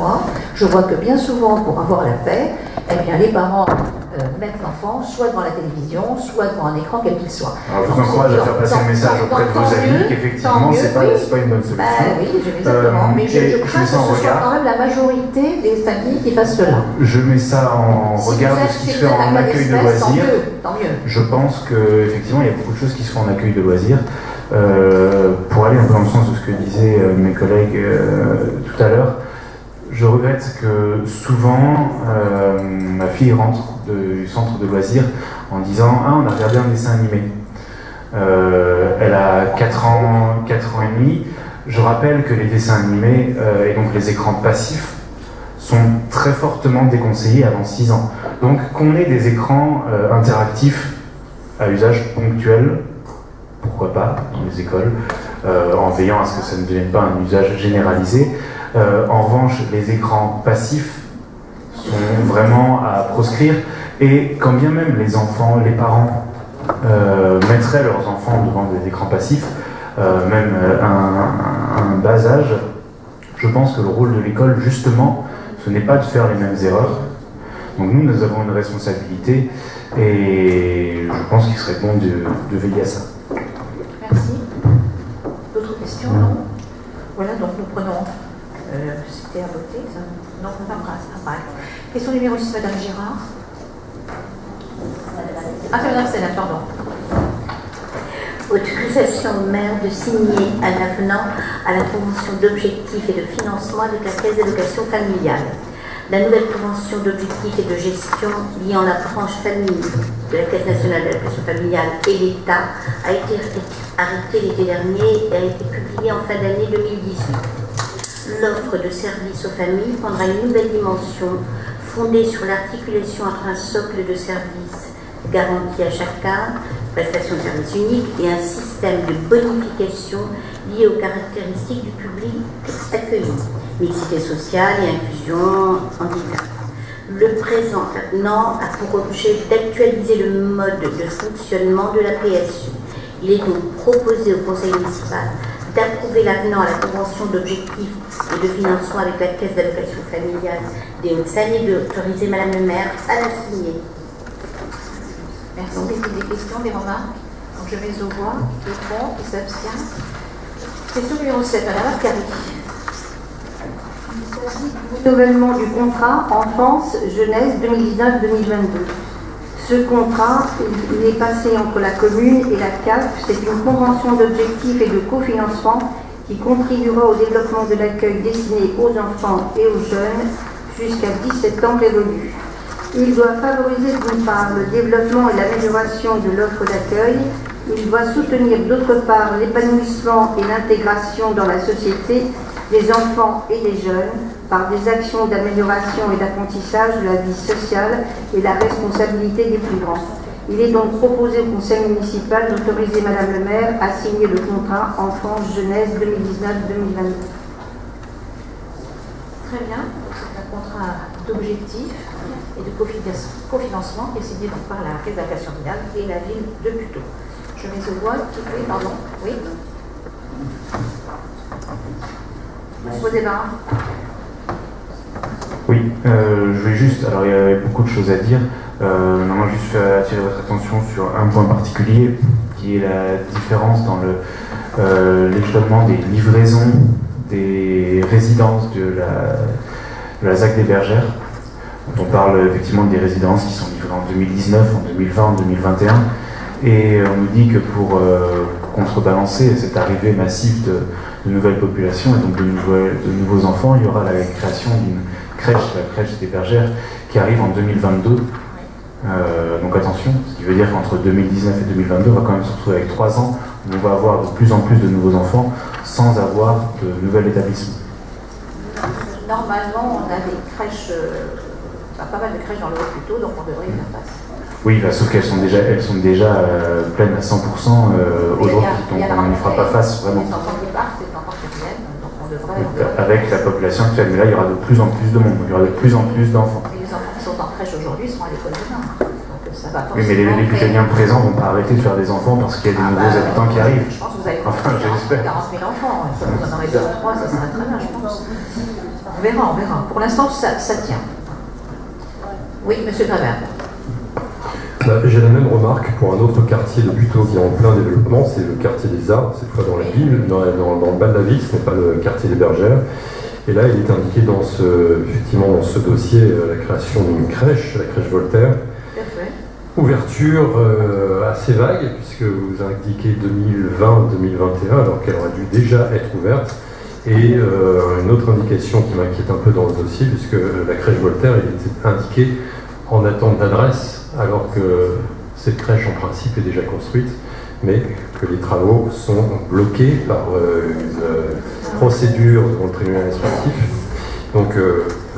moi, je vois que bien souvent, pour avoir la paix, eh bien, les parents mettent l'enfant soit devant la télévision, soit devant un écran, quel qu'il soit. Alors je vous encourage à faire passer le message auprès de vos amis qu'effectivement, c'est pas une bonne solution. Oui, exactement. Mais je crains que ce soit quand même la majorité des familles qui fassent cela. Je mets ça en regard de ce qui se fait en accueil de loisirs. Tant mieux. Je pense qu'effectivement, il y a beaucoup de choses qui se font en accueil de loisirs. Pour aller un peu dans le sens de ce que disaient mes collègues tout à l'heure, je regrette que souvent ma fille rentre du centre de loisirs en disant « Ah, on a regardé un dessin animé ». Elle a 4 ans et demi. Je rappelle que les dessins animés et donc les écrans passifs sont très fortement déconseillés avant 6 ans. Donc qu'on ait des écrans interactifs à usage ponctuel, pourquoi pas, dans les écoles, en veillant à ce que ça ne devienne pas un usage généralisé. En revanche, les écrans passifs sont vraiment à proscrire, et quand bien même les enfants, les parents mettraient leurs enfants devant des écrans passifs, même un bas âge, je pense que le rôle de l'école, justement, ce n'est pas de faire les mêmes erreurs. Donc nous avons une responsabilité, et je pense qu'il serait bon de veiller à ça. Merci. D'autres questions? Non. Voilà, donc nous prenons... C'était à voter, ça? Non, pas. Question numéro 6, Madame Girard. Ah, c'est Madame Sénat, pardon. Autorisation au maire de signer un avenant à la convention d'objectifs et de financement avec la Caisse d'allocation familiale. La nouvelle convention d'objectifs et de gestion liant la branche famille de la Caisse nationale d'allocation familiale et l'État a été arrêtée l'été dernier et a été publiée en fin d'année 2018. L'offre de services aux familles prendra une nouvelle dimension fondée sur l'articulation entre un socle de services garantis à chacun, prestation de services uniques et un système de bonification lié aux caractéristiques du public accueilli, mixité sociale et inclusion handicap. Le présent avenant a pour objet d'actualiser le mode de fonctionnement de la PSU. Il est donc proposé au Conseil municipal d'approuver l'avenant à la convention d'objectifs et de financement avec la Caisse d'allocation familiale des Hauts-de-Seine et d'autoriser Madame le maire à la signer. Merci. Des questions, des remarques? Donc je mets aux voix. Qui est pour? Qui s'abstient? Question numéro 7, Madame Arcari. Il s'agit du renouvellement du contrat enfance-jeunesse 2019-2022. Ce contrat, il est passé entre la commune et la CAF. C'est une convention d'objectifs et de cofinancement qui contribuera au développement de l'accueil destiné aux enfants et aux jeunes jusqu'à 17 ans révolus. Il doit favoriser d'une part le développement et l'amélioration de l'offre d'accueil. Il doit soutenir d'autre part l'épanouissement et l'intégration dans la société des enfants et des jeunes par des actions d'amélioration et d'apprentissage de la vie sociale et la responsabilité des plus grands. Il est donc proposé au Conseil municipal d'autoriser Madame le maire à signer le contrat enfance-jeunesse 2019-2022. Très bien. C'est un contrat d'objectif et de cofinancement qui est signé par la Caisse d'allocation familiale et la ville de Puteaux. Je mets aux voix. Oui, pardon. Oui. Monsieur Débat. Oui, je vais juste, alors il y avait beaucoup de choses à dire, moi juste attirer votre attention sur un point particulier qui est la différence dans l'échelonnement des livraisons des résidences de la ZAC des Bergères. On parle effectivement des résidences qui sont livrées en 2019, en 2020, en 2021, et on nous dit que pour contrebalancer cette arrivée massive de nouvelles populations et donc de nouveaux enfants, il y aura la création d'une crèche, la crèche des Bergères, qui arrive en 2022. Donc attention, ce qui veut dire qu'entre 2019 et 2022, on va quand même se retrouver avec 3 ans où on va avoir de plus en plus de nouveaux enfants sans avoir de nouvel établissement. Normalement, on a des crèches, pas mal de crèches dans le Haut-Puteaux, donc on devrait y faire face. Oui, bah, sauf qu'elles sont déjà pleines à 100% aujourd'hui, donc on n'y fera pas face vraiment. Les enfants qui partent, c'est les enfants qui reviennent, donc on devrait... Avec la population actuelle, mais là il y aura de plus en plus de monde, il y aura de plus en plus d'enfants. Et les enfants qui sont en crèche aujourd'hui seront à l'école demain, donc ça va forcément... Oui, mais les Putéliens présents ne vont pas arrêter de faire des enfants parce qu'il y a des nouveaux habitants qui arrivent. Je pense que vous avez 40 000 enfants, si vous en aurez 2 ou 3, ça serait très bien, je pense. On verra, on verra. Pour l'instant, ça tient. Oui, monsieur Gravert. J'ai la même remarque pour un autre quartier de Buteau qui est en plein développement, c'est le quartier des Arts, cette fois dans la ville, dans le bas de la ville, ce n'est pas le quartier des Bergères. Et là, il est indiqué effectivement dans ce dossier la création d'une crèche, la crèche Voltaire. Ouverture assez vague, puisque vous indiquez 2020-2021, alors qu'elle aurait dû déjà être ouverte. Et une autre indication qui m'inquiète un peu dans le dossier, puisque la crèche Voltaire il était indiquée en attente d'adresse, alors que cette crèche en principe est déjà construite, mais que les travaux sont bloqués par une procédure devant le tribunal administratif. Donc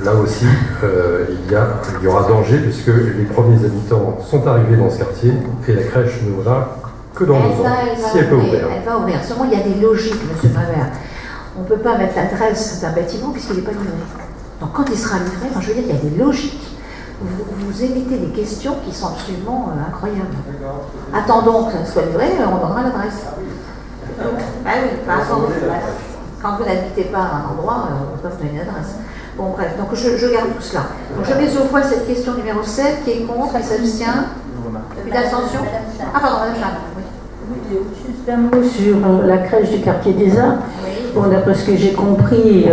là aussi, il y aura danger, puisque les premiers habitants sont arrivés dans ce quartier, et la crèche n'ouvrira que dans 2 ans, si elle peut ouvrir. Elle va ouvrir. Seulement, il y a des logiques, monsieur Gravert. On ne peut pas mettre l'adresse d'un bâtiment puisqu'il n'est pas livré. Donc quand il sera livré, je veux dire, il y a des logiques. Vous émettez des questions qui sont absolument incroyables. Attendons que ça soit livré, on donnera l'adresse. Ah oui, par exemple, quand vous n'habitez pas à un endroit, on peut donner une adresse. Bon, bref, donc je garde tout cela. Donc je mets au voie cette question numéro 7, qui est contre, qui s'abstient. Une abstention. Ah, pardon, madame Jeanne. Oui. Juste un mot sur la crèche du quartier des Arts. Bon, d'après ce que j'ai compris,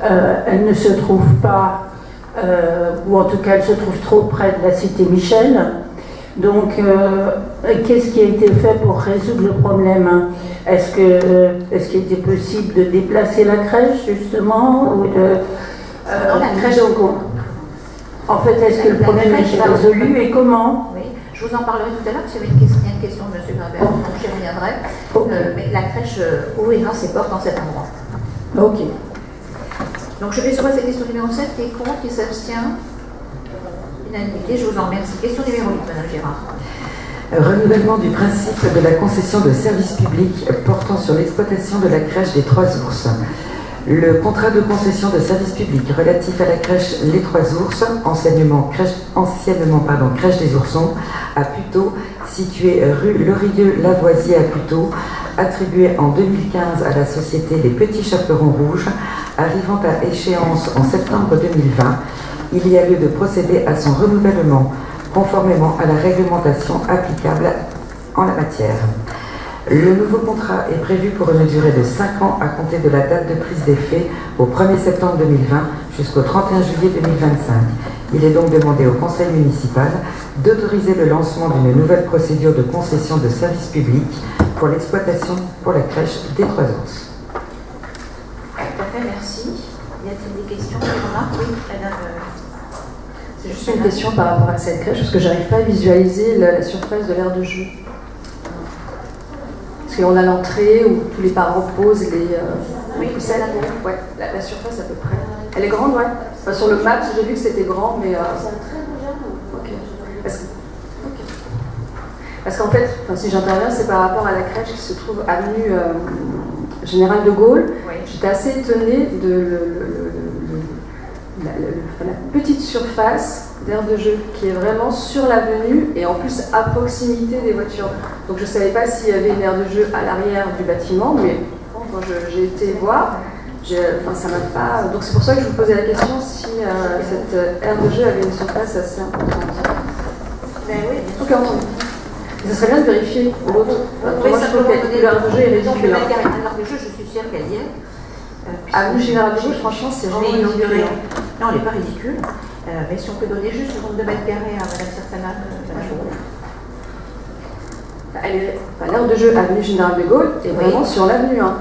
elle ne se trouve pas, ou en tout cas elle se trouve trop près de la cité Michel. Donc, qu'est-ce qui a été fait pour résoudre le problème? Est-ce qu'il était possible de déplacer la crèche, justement, ou de... la crèche en fait, est-ce que le problème est résolu et comment? Oui, je vous en parlerai tout à l'heure, parce qu'il y avait une question de M. Gravert, donc j'y reviendrai. Mais la crèche ouvrira ses portes dans cet endroit. Ok. Donc je vais sur cette question numéro 7, qui est contre, qui s'abstient. Unanimité, je vous en remercie. Question numéro 8, Mme Gérard. Renouvellement du principe de la concession de services publics portant sur l'exploitation de la crèche des Trois Ours. Le contrat de concession de services publics relatif à la crèche Les Trois Ours, anciennement crèche des Oursons, à Puteaux, située rue Lerieux-Lavoisier à Puteaux, attribué en 2015 à la société Les Petits Chaperons Rouges, arrivant à échéance en septembre 2020, il y a lieu de procéder à son renouvellement, conformément à la réglementation applicable en la matière. Le nouveau contrat est prévu pour une durée de 5 ans à compter de la date de prise d'effet au 1er septembre 2020 jusqu'au 31 juillet 2025. Il est donc demandé au Conseil municipal d'autoriser le lancement d'une nouvelle procédure de concession de services publics pour l'exploitation pour la crèche des Trois Ours. Tout à fait, merci. Y a-t-il des questions, des remarques? Oui, madame. C'est juste une question par rapport à cette crèche, parce que j'arrive pas à visualiser la surface de l'aire de jeu. Parce qu'on a l'entrée où tous les parents posent les... Oui, c'est la gauche. Ouais, la surface à peu près. Elle est grande, ouais. Enfin, sur le map, j'ai vu que c'était grand, mais... Ok. Parce qu'en fait, si j'interviens, c'est par rapport à la crèche qui se trouve avenue Général de Gaulle. Oui. J'étais assez étonnée de la petite surface d'aire de jeu qui est vraiment sur l'avenue et en plus à proximité des voitures. Donc je ne savais pas s'il y avait une aire de jeu à l'arrière du bâtiment, mais quand j'ai été voir, ça m'a pas... Donc c'est pour ça que je vous posais la question si cette aire de jeu avait une surface assez importante. Ben oui. Ok, entendu. Ça serait bien de vérifier l'autre. Oui, moi, je trouve que l'aire de jeu est ridicule. L'aire de jeu, je suis sûre qu'elle y est. Avenue Général de Gaulle, franchement, c'est vraiment ridicule. Non, elle n'est pas ridicule. Mais si on peut donner juste le nombre de mètres carrés à Mme Sersalan, l'aire de jeu avenue Général de Gaulle est vraiment sur l'avenue. Hein.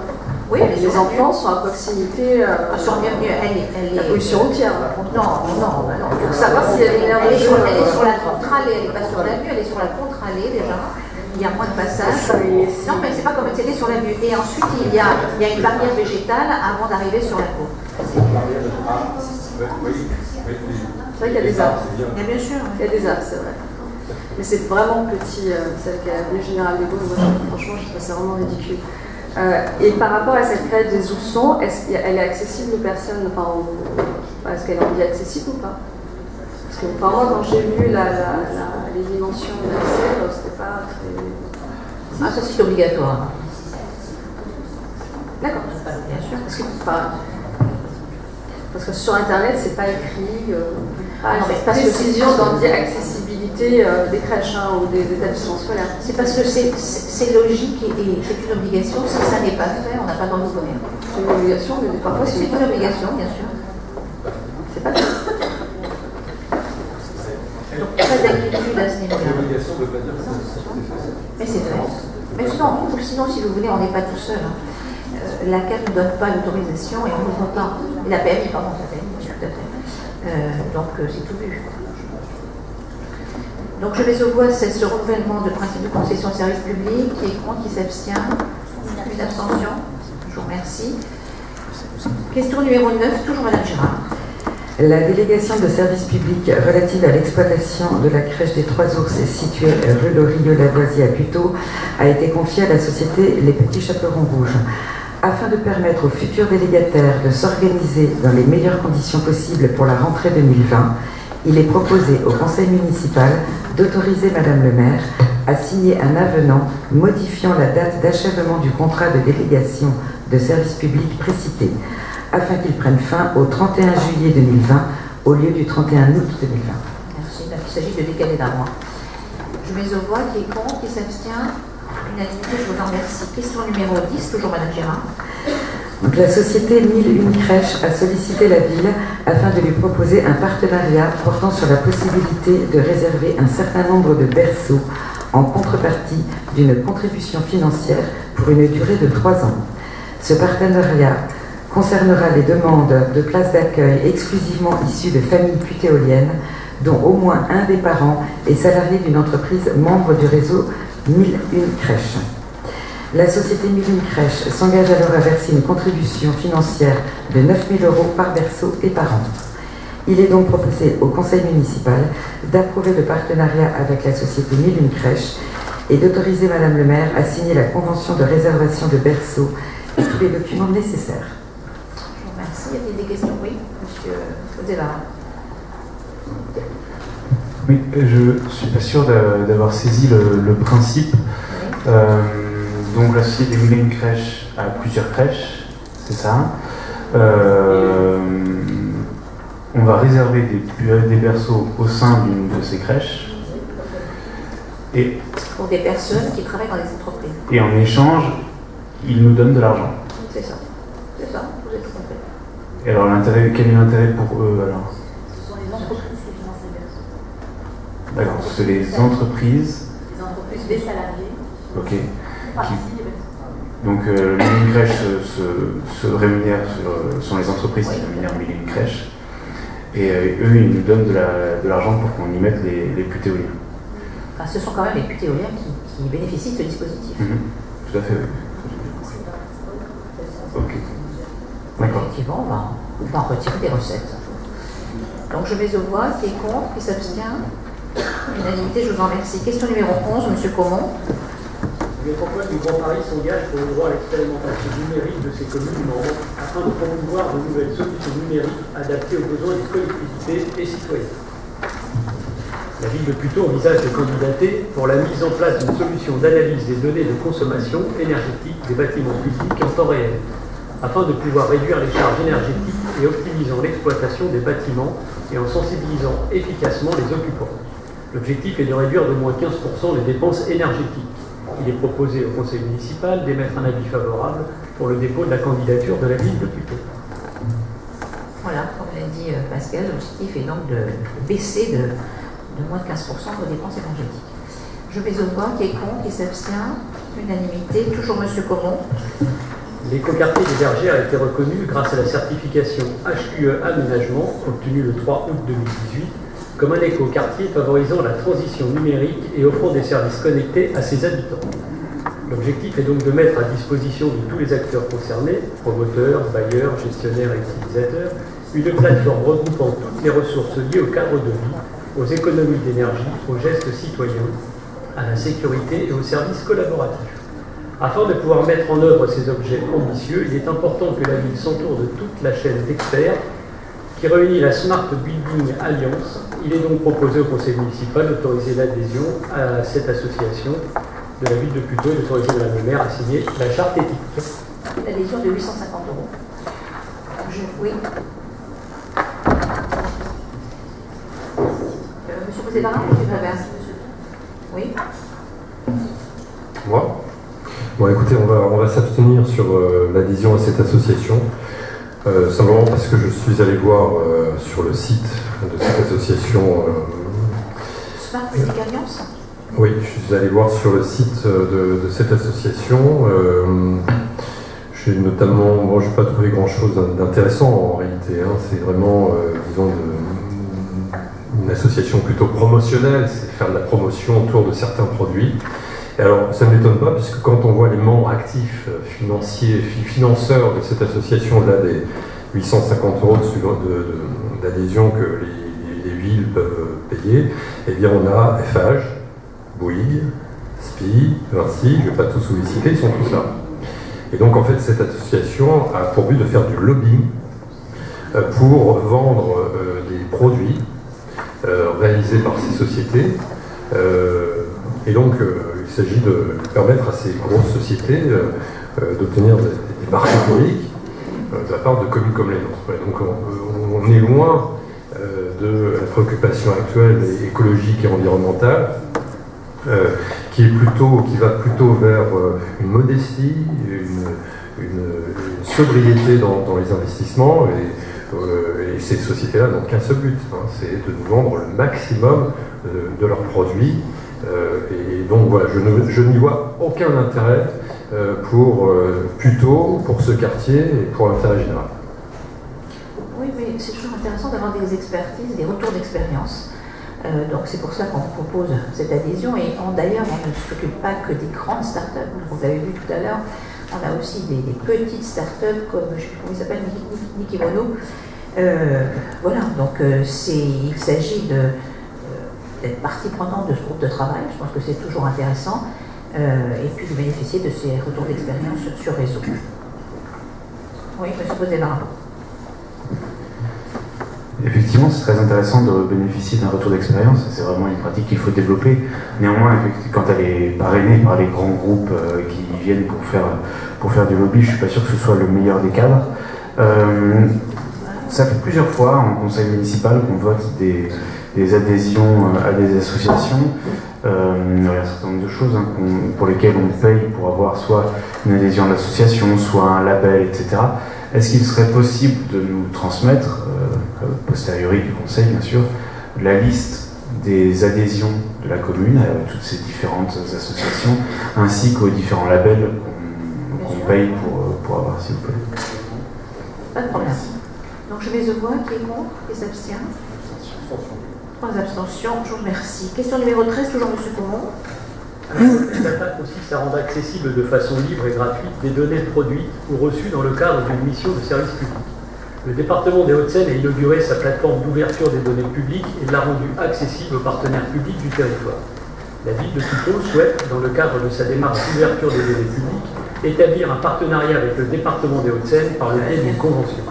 Oui, mais les enfants sont à proximité. Elle la pollution routière. Non. Pour savoir s'il y a une aire de jeu. Elle est sur la contre-allée, elle n'est pas sur l'avenue, elle est sur la contre-allée déjà. Il y a moins de passages. Non, mais c'est pas comme elle était sur la vue. Et ensuite, il y a une barrière végétale avant d'arriver sur la cour. C'est vrai qu'il y a des arbres. Bien sûr. Il y a des arbres, c'est vrai. Mais c'est vraiment petit, celle qui est l'avenue Général de Gaulle. Moi, franchement, je trouve ça vraiment ridicule. Et par rapport à cette crèche des Oursons, est-ce qu'elle est accessible aux personnes, est-ce qu'elle est en vie accessible ou pas? Parce que moi, quand j'ai vu les dimensions de l'accès, c'était pas très... Ah, ça c'est obligatoire. D'accord. Bien sûr. Parce que, Parce que sur Internet, c'est pas écrit. non, mais parce décision d'anti-accessibilité des crèches ou des établissements scolaires. C'est parce que c'est logique et c'est une obligation. Si ça n'est pas fait, on n'a pas le droit de connaître. C'est une obligation, mais parfois C'est une obligation, bien sûr. C'est pas tout. Donc, pas d'inquiétude à ce niveau-là. Mais c'est fait. Mais sinon, si vous voulez, on n'est pas tout seul. Hein. La CAF ne donne pas l'autorisation et on ne voit pas. Et la PMI, pardon, la PMI, tout à fait. Donc, c'est tout vu. Donc, je mets au voie ce renouvellement de principe de concession de service public. Qui est contre, qui s'abstient? Une abstention. Je vous remercie. Question numéro 9, toujours Madame Girard. La délégation de service public relative à l'exploitation de la crèche des Trois Ours située rue Lorilleux-Lavoisier à Puteaux a été confiée à la société Les Petits Chaperons Rouges. Afin de permettre aux futurs délégataires de s'organiser dans les meilleures conditions possibles pour la rentrée 2020, il est proposé au conseil municipal d'autoriser Madame le maire à signer un avenant modifiant la date d'achèvement du contrat de délégation de service public précité, afin qu'il prenne fin au 31 juillet 2020 au lieu du 31 août 2020. Merci. Donc, il s'agit de décaler d'un mois. Je mets au voie qui est contre, qui s'abstient. Unanimité, je vous en remercie. Question numéro 10, toujours Madame Girard. Donc, la société 1001 crèches a sollicité la ville afin de lui proposer un partenariat portant sur la possibilité de réserver un certain nombre de berceaux en contrepartie d'une contribution financière pour une durée de 3 ans. Ce partenariat concernera les demandes de places d'accueil exclusivement issues de familles putéoliennes, dont au moins un des parents est salarié d'une entreprise membre du réseau 1001 crèches. La société 1001 crèches s'engage alors à verser une contribution financière de 9 000 € par berceau et par an. Il est donc proposé au conseil municipal d'approuver le partenariat avec la société 1001 crèches et d'autoriser Madame le maire à signer la convention de réservation de berceaux et tous les documents nécessaires. Merci. Y a-t-il des questions? Oui, monsieur Odela. Oui, je ne suis pas sûr d'avoir saisi le principe. Oui. Donc la société 1001 crèches a plusieurs crèches, c'est ça. On va réserver des berceaux au sein d'une de ces crèches. Et pour des personnes qui travaillent dans les entreprises. Et en échange, ils nous donnent de l'argent. C'est ça. C'est ça, vous avez tout compris. Et alors, quel est l'intérêt pour eux alors? Ce sont les entreprises qui financent les berceaux. D'accord, c'est les entreprises. Les entreprises des salariés. Ok. Donc, 1001 crèches se rémunèrent sont les entreprises qui rémunèrent 1001 crèches. Et eux, ils nous donnent de l'argent pour qu'on y mette les putéoliens. Enfin, ce sont quand même les putéoliens qui bénéficient de ce dispositif. Tout à fait, oui. Ok. D'accord. Effectivement, on va en retirer des recettes. Donc je mets au voie, qui est contre, qui s'abstient. Unanimité, je vous en remercie. Question numéro 11, Monsieur Comont. Le métropole du Grand Paris s'engage pour le droit à l'expérimentation numérique de ses communes membres afin de promouvoir de nouvelles solutions numériques adaptées aux besoins des collectivités et citoyens. La ville de Puteaux envisage de candidater pour la mise en place d'une solution d'analyse des données de consommation énergétique des bâtiments publics en temps réel, afin de pouvoir réduire les charges énergétiques et optimisant l'exploitation des bâtiments et en sensibilisant efficacement les occupants. L'objectif est de réduire de moins 15% les dépenses énergétiques. Il est proposé au conseil municipal d'émettre un avis favorable pour le dépôt de la candidature de la ville de Puteaux. Voilà, comme l'a dit Pascal, l'objectif est donc de baisser de moins de 15% vos dépenses énergétiques. Je mets au voie, qui est contre, qui s'abstient. Unanimité, toujours Monsieur Comont. L'écoquartier des Bergères a été reconnu grâce à la certification HQE Aménagement, obtenue le 3 août 2018, comme un écoquartier favorisant la transition numérique et offrant des services connectés à ses habitants. L'objectif est donc de mettre à disposition de tous les acteurs concernés, promoteurs, bailleurs, gestionnaires et utilisateurs, une plateforme regroupant toutes les ressources liées au cadre de vie, aux économies d'énergie, aux gestes citoyens, à la sécurité et aux services collaboratifs. Afin de pouvoir mettre en œuvre ces objets ambitieux, il est important que la ville s'entoure de toute la chaîne d'experts qui réunit la Smart Building Alliance. Il est donc proposé au conseil municipal d'autoriser l'adhésion à cette association de la ville de Puteaux et d'autoriser Madame le maire à signer la charte éthique. L'adhésion de 850 €. Oui. posez la main, M. Travers. Oui. Moi? Bon, écoutez, on va s'abstenir sur l'adhésion à cette association, simplement parce que je suis allé voir sur le site de cette association. Smart Public Alliance? Oui, je suis allé voir sur le site de cette association. J'ai notamment, moi, je n'ai pas trouvé grand-chose d'intéressant en réalité. Hein. C'est vraiment, disons, une association plutôt promotionnelle, c'est faire de la promotion autour de certains produits. Et alors, ça ne m'étonne pas, puisque quand on voit les membres actifs, financeurs de cette association, là, des 850 € d'adhésion que les villes peuvent payer, eh bien, on a FH, Bouygues, SPI, Vinci, je ne vais pas tous vous les citer, ils sont tous là. Et donc, en fait, cette association a pour but de faire du lobbying pour vendre des produits réalisés par ces sociétés. Et donc, il s'agit de permettre à ces grosses sociétés d'obtenir des marchés publics de la part de communes comme les nôtres. Et donc, on est loin de la préoccupation actuelle écologique et environnementale, qui va plutôt vers une modestie, une sobriété dans les investissements. Et ces sociétés-là n'ont qu'un seul but, hein, c'est de nous vendre le maximum de leurs produits. Et donc voilà, je n'y vois aucun intérêt plutôt pour ce quartier et pour l'intérêt général. Oui, mais c'est toujours intéressant d'avoir des expertises, des retours d'expérience. Donc c'est pour ça qu'on propose cette adhésion. Et d'ailleurs, on ne s'occupe pas que des grandes startups. Vous avez vu tout à l'heure, on a aussi des petites startups comme, je ne sais plus comment il s'appelle, Nikimono. Voilà, donc il s'agit d'être partie prenante de ce groupe de travail. Je pense que c'est toujours intéressant. Et puis de bénéficier de ces retours d'expérience sur réseau. Oui, M. Posé-Varin. Effectivement, c'est très intéressant de bénéficier d'un retour d'expérience. C'est vraiment une pratique qu'il faut développer. Néanmoins, quand elle est parrainée par les grands groupes qui viennent pour faire du lobby, je ne suis pas sûr que ce soit le meilleur des cadres. Ça fait plusieurs fois en conseil municipal qu'on vote des adhésions à des associations. Il y a un certain nombre de choses pour lesquelles on paye pour avoir soit une adhésion à l'association, soit un label, etc. Est-ce qu'il serait possible de nous transmettre, posteriori du conseil bien sûr, la liste des adhésions de la commune à toutes ces différentes associations, ainsi qu'aux différents labels qu'on paye pour avoir, s'il vous plaît? Pas de problème. Donc je mets au voix, qui est contre, qui s'abstient? 3 abstentions, je vous remercie. Question numéro 13, toujours M. Caumont. Data consiste à rendre accessible de façon libre et gratuite des données produites ou reçues dans le cadre d'une mission de service public. Le département des Hauts-de-Seine a inauguré sa plateforme d'ouverture des données publiques et l'a rendue accessible aux partenaires publics du territoire. La ville de Puteaux souhaite, dans le cadre de sa démarche d'ouverture des données publiques, établir un partenariat avec le département des Hauts-de-Seine par le biais d'une convention.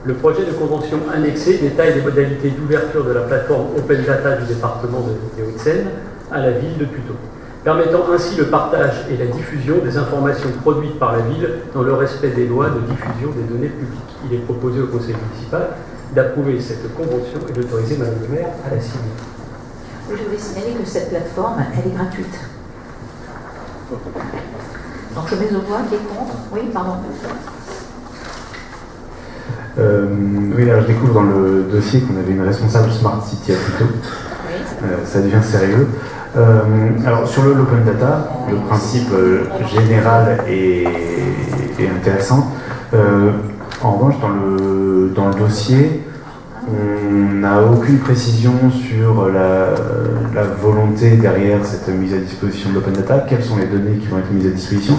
Le projet de convention annexé détaille les modalités d'ouverture de la plateforme Open Data du département des Hauts-de-Seine à la ville de Puteaux, permettant ainsi le partage et la diffusion des informations produites par la ville dans le respect des lois de diffusion des données publiques. Il est proposé au conseil municipal d'approuver cette convention et d'autoriser Madame le maire à la signer. Je voulais signaler que cette plateforme, elle est gratuite. Donc je mets au voix, qui est contre? Oui, pardon. Oui, alors je découvre dans le dossier qu'on avait une responsable Smart City à Puteaux. Oui. Ça devient sérieux. Alors sur l'open data, le principe général est intéressant. En revanche, dans le dossier, on n'a aucune précision sur la volonté derrière cette mise à disposition de l'open data. Quelles sont les données qui vont être mises à disposition?